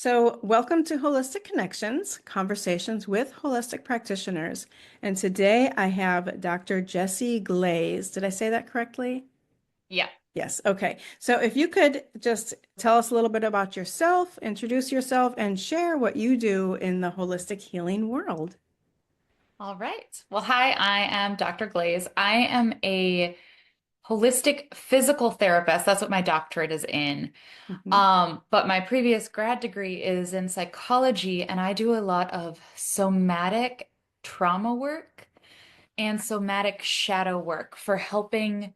So, welcome to Holistic Connections, conversations with holistic practitioners. And today I have Dr. Jessie Glaze. Did I say that correctly? Yeah. Yes. Okay. So, if you could just tell us a little bit about yourself, introduce yourself, and share what you do in the holistic healing world. All right. Well, hi, I am Dr. Glaze. I am a holistic physical therapist. That's what my doctorate is in. Mhm. But my previous grad degree is in psychology, and I do a lot of somatic trauma work and somatic shadow work for helping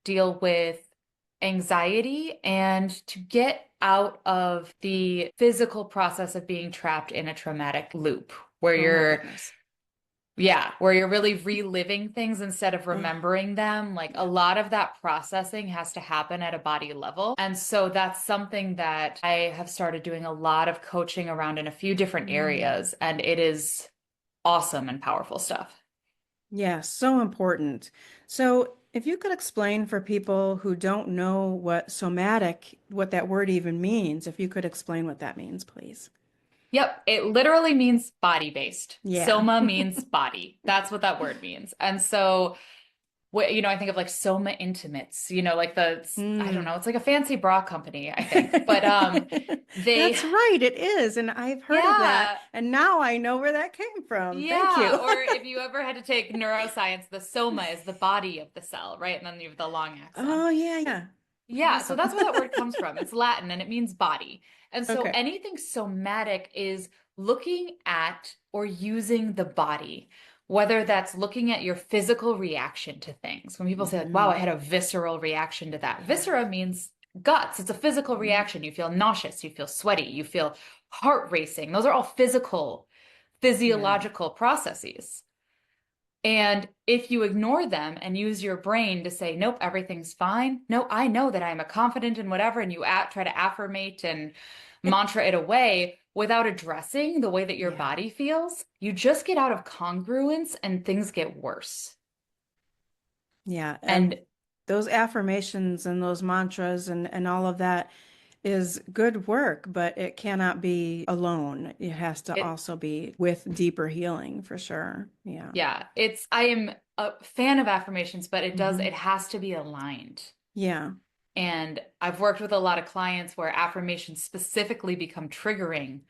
deal with anxiety and to get out of the physical process of being trapped in a traumatic loop where Oh my you're goodness. Yeah, where you're really reliving things instead of Oh, remembering them. Like a yeah. lot of that processing has to happen at a body level. And so that's something that I have started doing a lot of coaching around in a few different Mm. areas, and it is awesome and powerful stuff. Yeah, so important. So, if you could explain for people who don't know what somatic, what that word even means, if you could explain what that means, please. Yep, it literally means body based. Yeah. Soma means body. That's what that word means. And so I think of like Soma Intimates, like I don't Mm. know, it's like a fancy bra company, I think. But they That's right, it is. And I've heard of that. yeah. And now I know where that came from. Thank Yeah, you. or if you ever had to take neuroscience, the soma is the body of the cell, right? And then you have the long axon. Oh, yeah, yeah. Yeah, so Awesome. that's where that word comes from. It's Latin and it means body. And so Okay. anything somatic is looking at or using the body, whether that's looking at your physical reaction to things. When people say, like, wow, I Hmm. had a visceral reaction to that. Yeah. Viscera means guts. It's a physical Mhm. reaction. You feel nauseous, you feel sweaty, you feel heart racing. Those are all physical, Yeah. physiological processes. And if you ignore them and use your brain to say, nope, everything's fine. No, I know that I'm a confident in whatever, and you try to affirmate and mantra it away without addressing the way that your Yeah. body feels, you just get out of congruence and things get worse. Yeah. And And those affirmations and those mantras and all of that is good work, but it cannot be alone. It has to it, also be with deeper healing for sure. Yeah. yeah, I am a fan of affirmations, but Hmm. it has to be aligned. Yeah. And I've worked with a lot of clients where affirmations specifically become triggering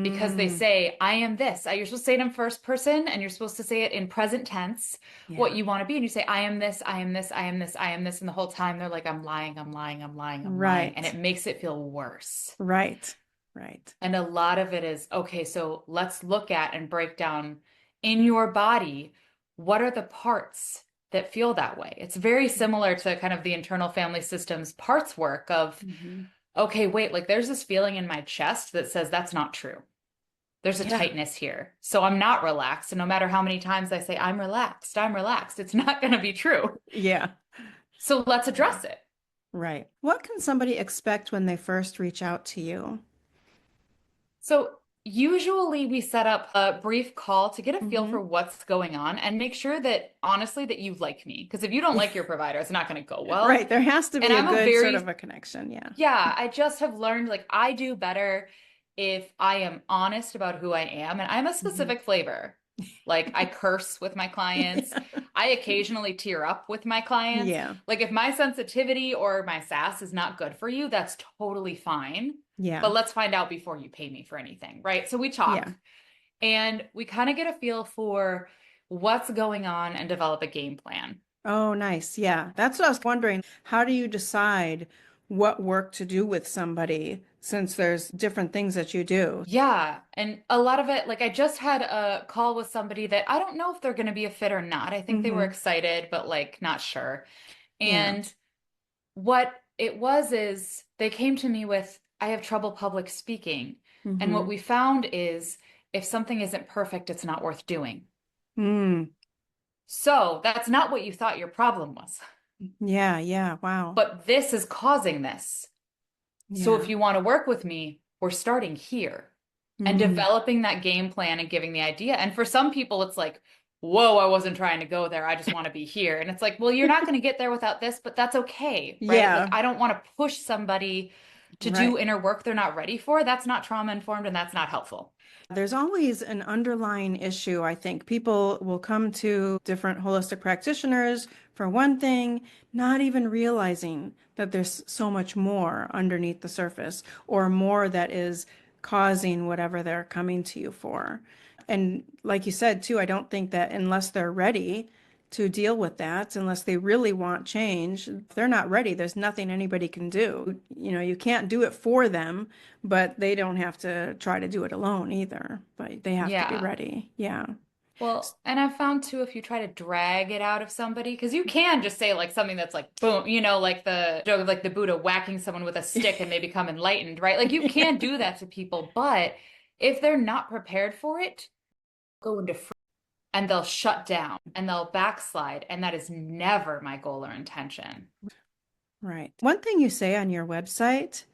because they Mm, say, I am this. You're supposed to say it in first person and you're supposed to say it in present tense, what yeah. you want to be. And you say, I am this, I am this, I am this, I am this. And the whole time they're like, I'm lying, I'm lying, I'm lying, I'm lying. And it Right. makes it feel worse. Right. Right. And a lot of it is, okay, so let's look at and break down in your body, what are the parts that feel that way? It's very similar to kind of the internal family systems parts work of, Hmm. okay, wait, like there's this feeling in my chest that says that's not true. There's a Yeah. tightness here. So I'm not relaxed. And no matter how many times I say, I'm relaxed, it's not going to be true. Yeah. So let's Yeah. address it. Right. What can somebody expect when they first reach out to you? So usually we set up a brief call to get a feel for Hmm. what's going on and make sure that honestly that you like me. Because if you don't like your provider, it's not going to go well. Right. There has to And be a I'm a good sort of very a connection. Yeah. Yeah, I just have learned like I do better if I am honest about who I am. And I'm a Hmm. specific flavor. Like I curse with my clients. Yeah. I occasionally tear up with my clients. Yeah. Like if my sensitivity or my sass is not good for you, that's totally fine. Yeah. But let's find out before you pay me for anything, right? So we talk Yeah. and we kind of get a feel for what's going on and develop a game plan. Oh, nice. Yeah. That's what I was wondering. How do you decide what work to do with somebody since there's different things that you do? Yeah. And a lot of it, like I just had a call with somebody that I don't know if they're going to be a fit or not. I think they were Hmm. excited, but like not sure. Yeah. And what it was is they came to me with, I have trouble public speaking. And what Hmm. we found is if something isn't perfect, it's not worth doing. Mm. So that's not what you thought your problem was. Yeah. Yeah. Wow. But this is causing this. So if Yeah. you want to work with me, we're starting here and Mm. developing that game plan and giving the idea. And for some people, it's like, whoa, I wasn't trying to go there. I just want to be here. And it's like, well, you're not going to get there without this, but that's okay, right? Like, Yeah. I don't want to push somebody to do Right. inner work they're not ready for, that's not trauma informed and that's not helpful. There's always an underlying issue, I think. People will come to different holistic practitioners for one thing, not even realizing that there's so much more underneath the surface or more that is causing whatever they're coming to you for. And like you said, too, I don't think that unless they're ready to deal with that, unless they really want change, if they're not ready, there's nothing anybody can do. You know, you can't do it for them, but they don't have to try to do it alone either. But they have to be Yeah. ready. Yeah. Well, and I've found too, if you try to drag it out of somebody, because you can just say like something that's like boom, like the joke of like the Buddha whacking someone with a stick and they become enlightened, right? Like you can do that to people, but if they're not prepared for it, go into and they'll shut down and they'll backslide. And that is never my goal or intention. Right. One thing you say on your website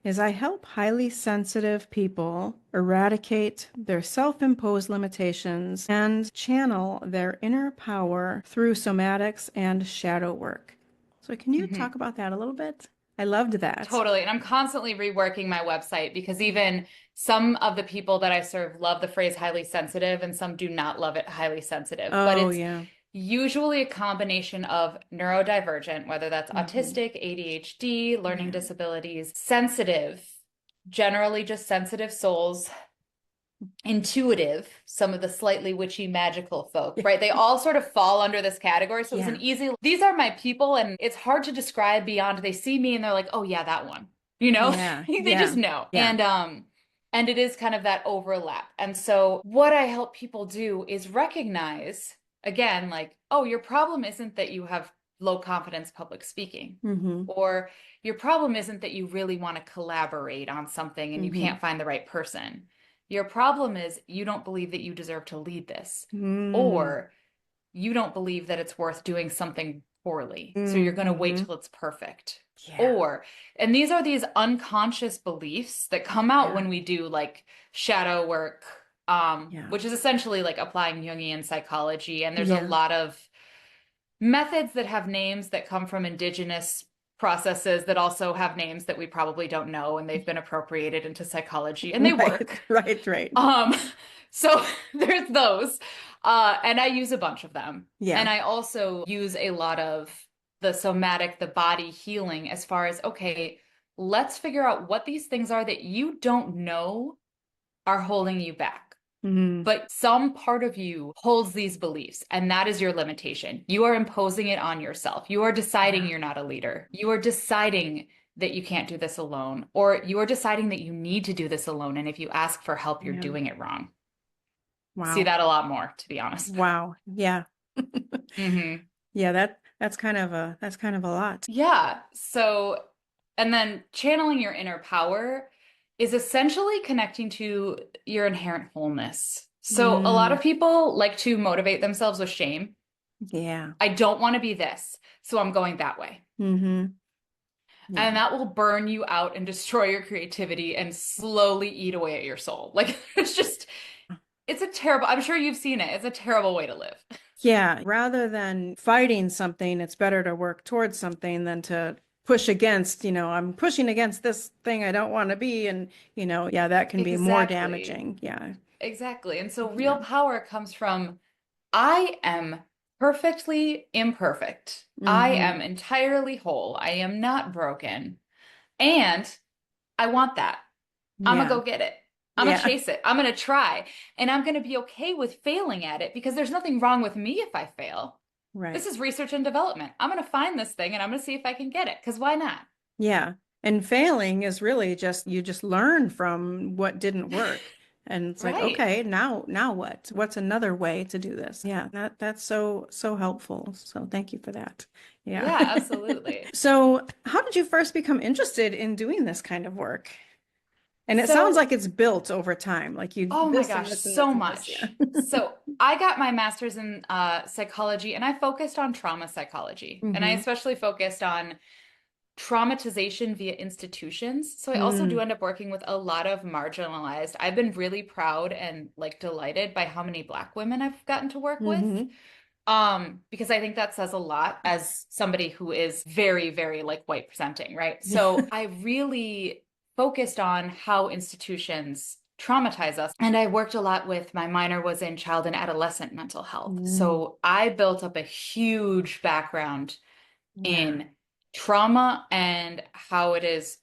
is I help highly sensitive people eradicate their self-imposed limitations and channel their inner power through somatics and shadow work. So can you talk Mhm. about that a little bit? I loved that. Totally. And I'm constantly reworking my website because even some of the people that I serve love the phrase highly sensitive and some do not love it highly sensitive. But Oh, it's yeah. usually a combination of neurodivergent, whether that's Hmm. autistic, ADHD, learning Yeah. disabilities, sensitive, generally just sensitive souls, intuitive, some of the slightly witchy magical folk, right? They all sort of fall under this category. So it was an Yeah. easy, these are my people, and it's hard to describe beyond they see me and they're like, oh yeah, that one. You know, Yeah. they just Yeah. know. Yeah. And it is kind of that overlap. And so what I help people do is recognize again, like, oh, your problem isn't that you have low confidence public speaking. Hmm. Or your problem isn't that you really want to collaborate on something and you Hmm. can't find the right person. Your problem is you don't believe that you deserve to lead this, Mm. or you don't believe that it's worth doing something poorly. So you're going to wait Hmm. till it's perfect. Yeah. Or, and these are these unconscious beliefs that come out Yeah. when we do like shadow work, Yeah. which is essentially like applying Jungian psychology. And there's a Yeah. lot of methods that have names that come from indigenous processes that also have names that we probably don't know and they've been appropriated into psychology and they Right. work. Right. Right. Um, so there's those. And I use a bunch of them. Yeah. And I also use a lot of the somatic, the body healing as far as, okay, let's figure out what these things are that you don't know are holding you back. Hmm. But some part of you holds these beliefs, and that is your limitation. You are imposing it on yourself. You are deciding Yeah. you're not a leader. You are deciding that you can't do this alone, or you are deciding that you need to do this alone. And if you ask for help, you're Yeah. doing it wrong. See Wow. that a lot more, to be honest. Wow. Yeah. Hmm. Yeah, that's kind of a lot. Yeah. So, and then channeling your inner power is essentially connecting to your inherent wholeness. So, a lot Mm, of people like to motivate themselves with shame. yeah. I don't want to be this, so I'm going that way. Hmm. Yeah. And that will burn you out and destroy your creativity and slowly eat away at your soul. Like, it's just, it's a terrible, I'm sure you've seen it. It's a terrible way to live. Yeah. Rather than fighting something, it's better to work towards something than to push against, I'm pushing against this thing I don't want to be. And, yeah, that can be more Exactly. damaging. Yeah. Exactly. And so real Yeah. power comes from I am perfectly imperfect. I Hmm. am entirely whole. I am not broken. And I want that. I'm gonna Yeah. go get it. I'm gonna Yeah. chase it. I'm gonna try. And I'm gonna be okay with failing at it because there's nothing wrong with me if I fail. This Right. is research and development. I'm gonna find this thing and I'm gonna see if I can get it. Because why not? Yeah. And failing is really just you just learn from what didn't work. And it's like, Right. okay, now what? What's another way to do this? Yeah, that's so helpful. So thank you for that. Yeah. Yeah, absolutely. So, how did you first become interested in doing this kind of work? And it sounds So, like it's built over time, like you oh my this and gosh, this and this so and this. Yeah. much. So, I got my master's in psychology and I focused on trauma psychology. And I Hmm. especially focused on traumatization via institutions. So I also do Mm. end up working with a lot of marginalized. I've been really proud and like delighted by how many Black women I've gotten to work with. Hmm. Because I think that says a lot as somebody who is very, very like white presenting, right? Yeah. So I really focused on how institutions traumatize us. And I worked a lot with, my minor was in child and adolescent mental health. Mm, So I built up a huge background yeah. in trauma and how it is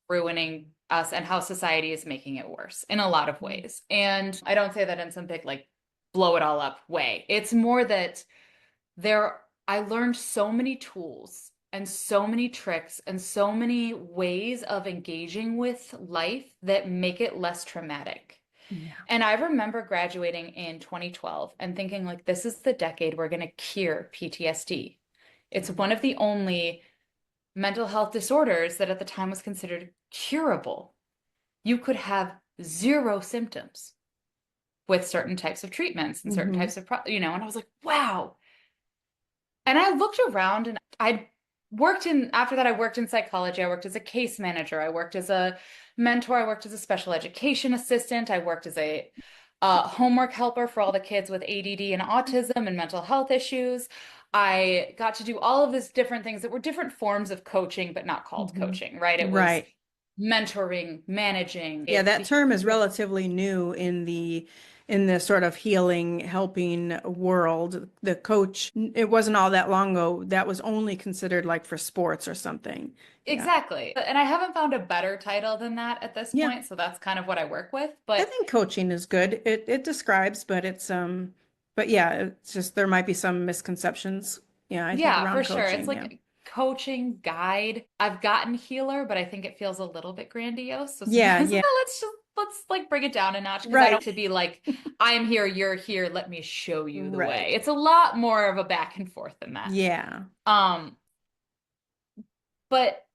ruining us and how society is making it worse in a lot of ways. And I don't say that in some big, like, blow it all up way. It's more that there, I learned so many tools and so many tricks and so many ways of engaging with life that make it less traumatic. Yeah. And I remember graduating in 2012 and thinking, like, this is the decade we're going to cure PTSD. It's Right. one of the only mental health disorders that at the time was considered curable. You could have zero symptoms with certain types of treatments and certain Hmm. types of, and I was like, wow. And I looked around and I worked in, after that, I worked in psychology. I worked as a case manager. I worked as a mentor. I worked as a special education assistant. I worked as a homework helper for all the kids with ADD and autism and mental health issues. I got to do all of these different things that were different forms of coaching, but not called Hmm. coaching, right? It was Right. mentoring, managing Yeah, it that term is because relatively new in the sort of healing, helping world. The coach, it wasn't all that long ago. That was only considered like for sports or something. Yeah. exactly. And I haven't found a better title than that at this Yeah. point, so that's kind of what I work with. I But think coaching is good. It describes, but it's but yeah, it's just there might be some misconceptions. Yeah, I think yeah, for around sure. It's coaching. Yeah. like coaching, guide. I've gotten healer, but I think it feels a little bit grandiose. So Yeah, sometimes yeah. let's like bring it down a notch because I don't Right. to be like, I am here, you're here, let me show you the way. Right. It's a lot more of a back and forth than that. Yeah. Um, but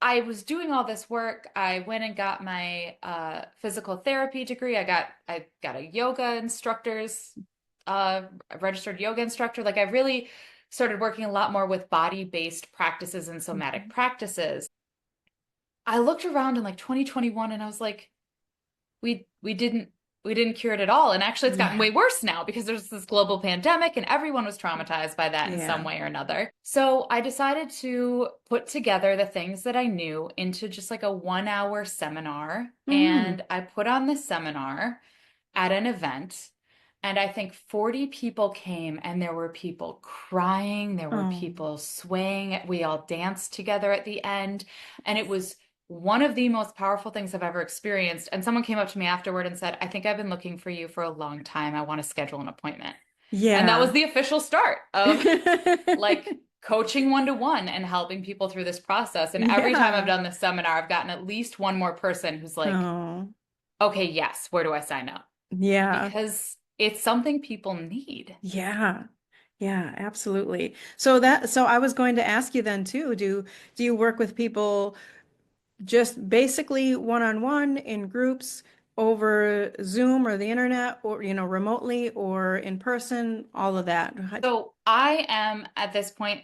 I was doing all this work. I went and got my physical therapy degree. I got a yoga instructor's a registered yoga instructor. Like I really started working a lot more with body-based practices and somatic Mhm. practices. I looked around in like 2021 and I was like, we didn't we didn't cure it at all. And actually it's gotten Yeah. way worse now because there's this global pandemic and everyone was traumatized by that in some Yeah. way or another. So I decided to put together the things that I knew into just like a 1 hour seminar. Mm. And I put on this seminar at an event. And I think 40 people came, and there were people crying, there were Oh. people swaying. We all danced together at the end. And it was one of the most powerful things I've ever experienced. And someone came up to me afterward and said, I think I've been looking for you for a long time. I want to schedule an appointment. And that was Yeah. the official start of like coaching one to one and helping people through this process. And every time I've Yeah. done this seminar, I've gotten at least one more person who's like, Oh. okay, yes, where do I sign up? Yeah. Because it's something people need. Yeah. Yeah, absolutely. So I was going to ask you then too, do you work with people just basically one-on-one in groups over Zoom or the internet or remotely or in person, all of that? So I am at this point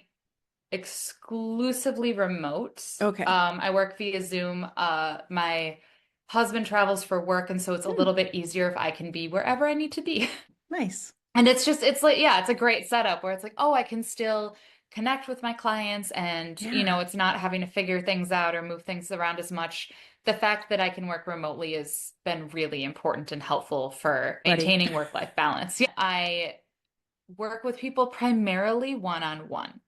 exclusively remote. Okay. I work via Zoom. My husband travels for work, and so it's a Hmm, little bit easier if I can be wherever I need to be. nice. And it's like, yeah, it's a great setup where it's like, oh, I can still connect with my clients and, Yeah, it's not having to figure things out or move things around as much. The fact that I can work remotely has been really important and helpful for buddy. maintaining work-life balance. Yeah, I work with people primarily one-on-one.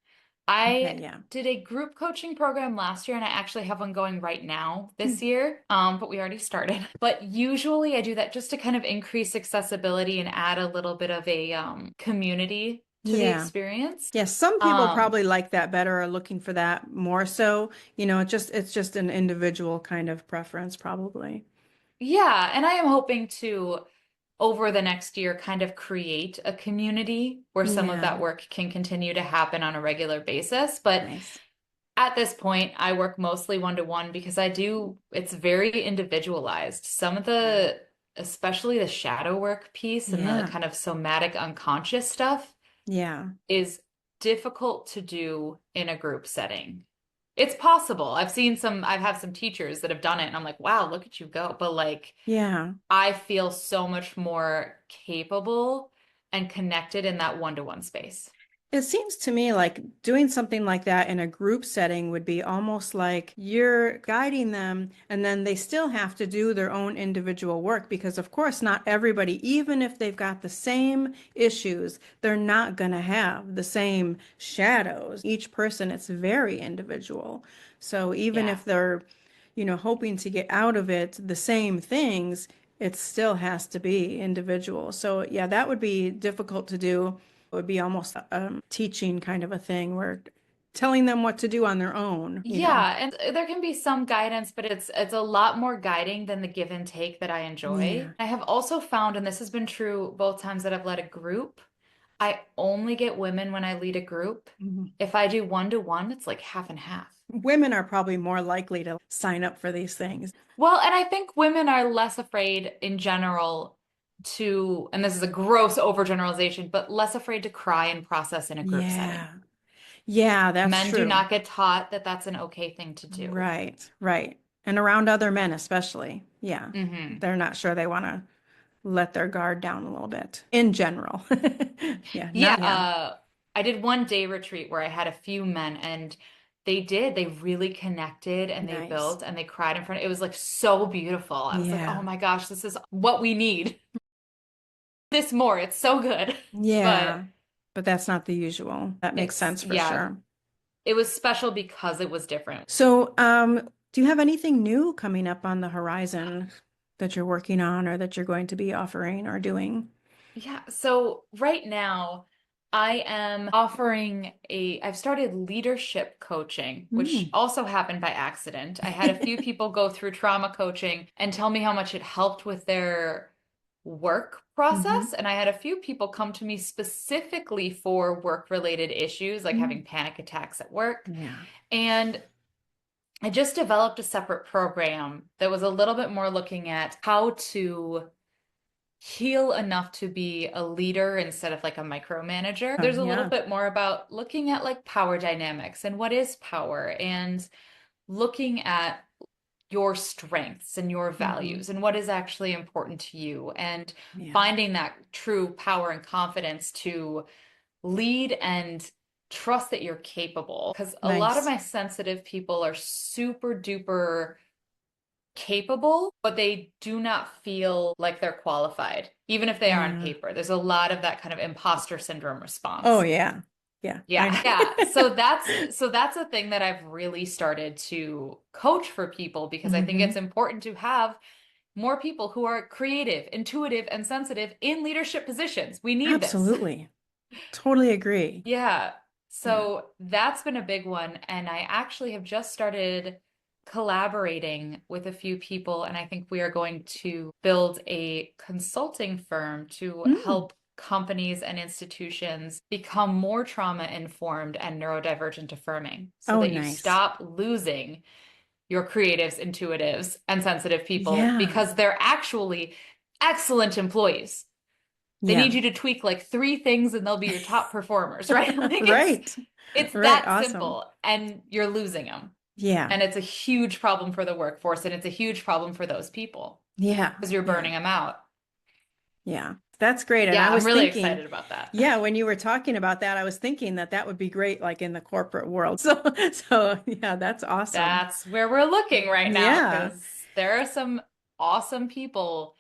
Okay, I yeah. did a group coaching program last year, and I actually have one going right now Hmm. this year. But we already started. But usually I do that just to kind of increase accessibility and add a little bit of a community to the Yeah. experience. Yeah, some people Um, probably like that better or looking for that more so. It's just an individual kind of preference probably. yeah, and I am hoping to over the next year kind of create a community where some of Yeah, that work can continue to happen on a regular basis. But nice. at this point, I work mostly one to one because it's very individualized. Some of especially the shadow work piece and the Yeah. kind of somatic unconscious stuff Yeah. is difficult to do in a group setting. It's possible. I've had some teachers that have done it and I'm like, wow, look at you go. But like, Yeah. I feel so much more capable and connected in that one to one space. It seems to me like doing something like that in a group setting would be almost like you're guiding them, and then they still have to do their own individual work because, of course, not everybody, even if they've got the same issues, they're not going to have the same shadows. Each person, it's very individual. So even Yeah. if they're, hoping to get out of it the same things, it still has to be individual. So, yeah, that would be difficult to do. It would be almost a teaching kind of a thing where telling them what to do on their own. Yeah, and there can be some guidance, but it's a lot more guiding than the give and take that I enjoy. Yeah. I have also found, and this has been true both times that I've led a group, I only get women when I lead a group. Mhm. If I do one-to-one, it's like half and half. Women are probably more likely to sign up for these things. Well, and I think women are less afraid in general to, and this is a gross overgeneralization, but less afraid to cry and process in a group setting. Yeah. Yeah, that's Men do true. not get taught that that's an okay thing to do. Right, right. And around other men especially. Yeah. Hmm. They're not sure they want to let their guard down a little bit in general. Yeah, Yeah, not yeah. I did one day retreat where I had a few men and they really connected and they Nice. built and they cried in front. It was like so beautiful. I was like, oh Yeah. my gosh, this is what we need. This more. It's so good. But Yeah. But that's not the usual. That makes sense for yeah, sure. it was special because it was different. So, do you have anything new coming up on the horizon that you're working on or that you're going to be offering or doing? Yeah, so right now I am offering I've started leadership coaching, which Mm. also happened by accident. I had a few people go through trauma coaching and tell me how much it helped with their work Hmm. process. And I had a few people come to me specifically for work-related issues, like having Mm. panic attacks at work. Yeah. And I just developed a separate program that was a little bit more looking at how to heal enough to be a leader instead of like a micromanager. There's a little Yeah. bit more about looking at like power dynamics and what is power and looking at your strengths and your Hmm. values and what is actually important to you and Yeah. finding that true power and confidence to lead and trust that you're capable. Because a lot of Nice. my sensitive people are super duper capable, but they do not feel like they're qualified, even if they are on Yeah. paper. There's a lot of that kind of imposter syndrome Oh, response. yeah. Yeah. I Yeah. know. Yeah. So that's a thing that I've really started to coach for people because I think it's Hmm. important to have more people who are creative, intuitive, and sensitive in leadership positions. We need this. Absolutely. Totally agree. Yeah. Yeah. So that's been a big one. And I actually have just started collaborating with a few people. And I think we are going to build a consulting firm to Mm. help companies and institutions become more trauma informed and neurodivergent affirming so Oh, that you nice. stop losing your creatives, intuitives, and sensitive people Yeah. because they're actually excellent employees. They need Yeah. you to tweak like three things and they'll be your top performers, right? Like Right. it's Right. that Awesome. simple and you're losing them. Yeah. And it's a huge problem for the workforce and it's a huge problem for those people Yeah. because you're Yeah. burning them out. Yeah. That's great. And I Yeah, I'm was really thinking, excited about that. yeah, when you were talking about that, I was thinking that that would be great, like in the corporate world. So yeah, that's awesome. That's where we're looking right now Yeah. because there are some awesome people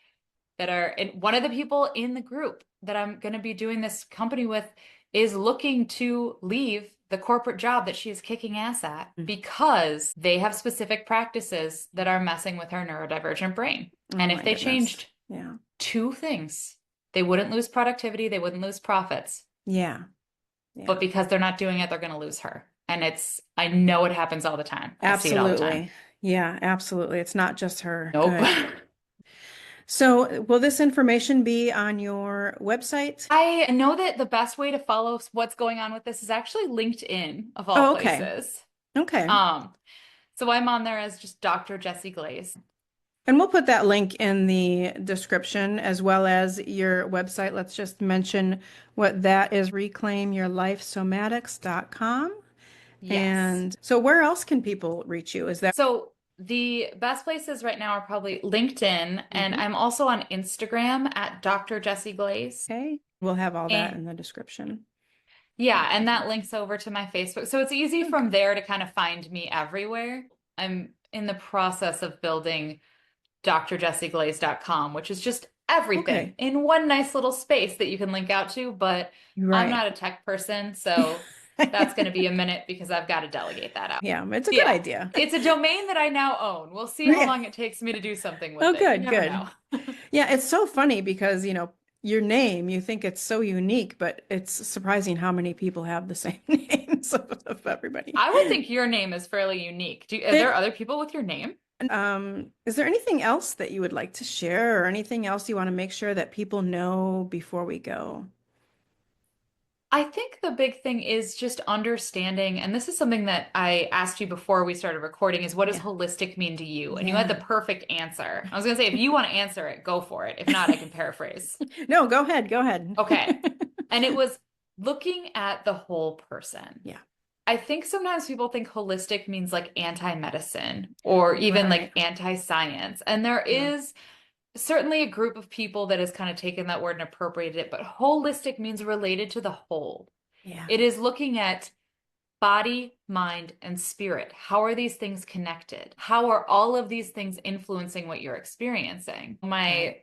that are and one of the people in the group that I'm going to be doing this company with is looking to leave the corporate job that she is kicking ass at because they have specific practices that are messing with her neurodivergent brain. Oh And if my they goodness. changed Yeah. two things, they wouldn't lose productivity, they wouldn't lose profits, Yeah. but Yeah. because they're not doing it, they're going to lose her. And I know it happens all the time. I see it all the time. Absolutely. Yeah, absolutely. It's not just her. Nope. Good. So, will this information be on your website? I know that the best way to follow what's going on with this is actually LinkedIn of all Oh, okay. places. Okay. Um, so I'm on there as just Dr. Jessie Glaze. And we'll put that link in the description as well as your website. Let's just mention what that is, reclaimyourlifesomatics.com. Yes. And so where else can people reach you? Is that So the best places right now are probably LinkedIn, and Mhm. I'm also on Instagram at Dr. Jessie Glaze. Okay? We'll have all that And in the description. Yeah, and that links over to my Facebook. So it's easy from Okay. there to kind of find me everywhere. I'm in the process of building drjessieglaze.com, which is just everything Okay. in one nice little space that you can link out to. But I'm Right. not a tech person, so that's going to be a minute because I've got to delegate that out. Yeah, it's a good Yeah, idea. it's a domain that I now own. We'll see how Yeah. long it takes me to do something with Oh, it. You good, never know. good. Yeah, it's so funny because, your name, you think it's so unique, but it's surprising how many people have the same names of everybody. I would think your name is fairly unique. Are there It, other people with your name? is there anything else that you would like to share or anything else you want to make sure that people know before we go? I think the big thing is just understanding, and this is something that I asked you before we started recording, is what does Yeah. holistic mean to you? And you had the Yeah. perfect answer. I was going to say, if you want to answer it, go for it. If not, I can paraphrase. No, go ahead. Go ahead. Okay. And it was looking at the whole person. Yeah. I think sometimes people think holistic means like anti-medicine or even like Right. anti-science. And there Yeah. is certainly a group of people that has kind of taken that word and appropriated it, but holistic means related to the whole. Yeah. It is looking at body, mind, and spirit. How are these things connected? How are all of these things influencing what you're experiencing? Right. My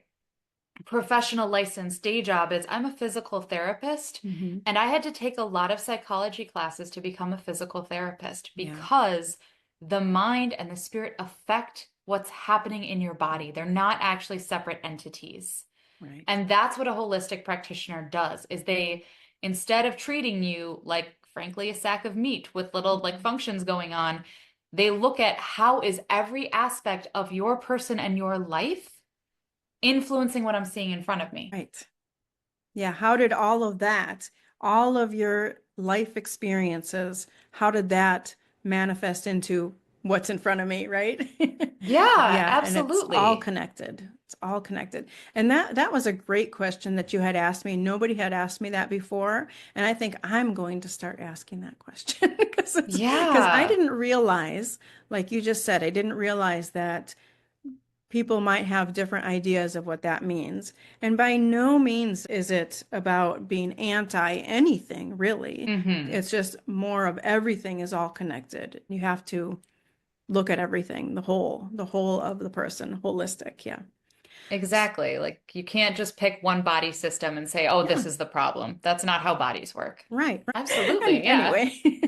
professional licensed day job is I'm a physical therapist, Hmm. and I had to take a lot of psychology classes to become a physical therapist Yeah. because the mind and the spirit affect what's happening in your body. They're not actually separate entities. Right. And that's what a holistic practitioner does is they instead of treating you like frankly a sack of meat with little like Mhm. functions going on, they look at how is every aspect of your person and your life influencing what I'm seeing in front of me. Right. Yeah, how did all of that, all of your life experiences, how did that manifest into what's in front of me, right? Yeah, Yeah, and it's all absolutely. connected. It's all connected. And that was a great question that you had asked me. Nobody had asked me that before, and I think I'm going to start asking that question because I Yeah. didn't realize, like you just said, I didn't realize that people might have different ideas of what that means. And by no means is it about being anti anything, really. Hmm. It's just more of everything is all connected. You have to look at everything, the whole of the person, holistic. Yeah. Exactly. Like you can't just pick one body system and say, oh, Yeah. this is the problem. That's not how bodies work. Right. Absolutely. And Yeah. anyway.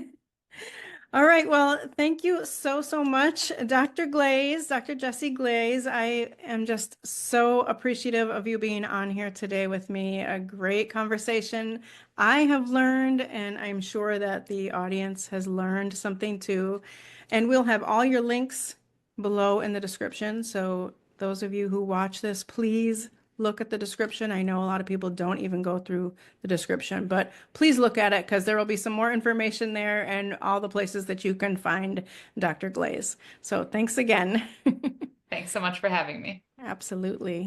All right. Well, thank you so, so much, Dr. Glaze, Dr. Jesse Glaze. I am just so appreciative of you being on here today with me. A great conversation. I have learned, and I'm sure that the audience has learned something too. And we'll have all your links below in the description. So those of you who watch this, please look at the description. I know a lot of people don't even go through the description, but please look at it because there will be some more information there and all the places that you can find Dr. Glaze. So thanks again. Thanks so much for having me. Absolutely.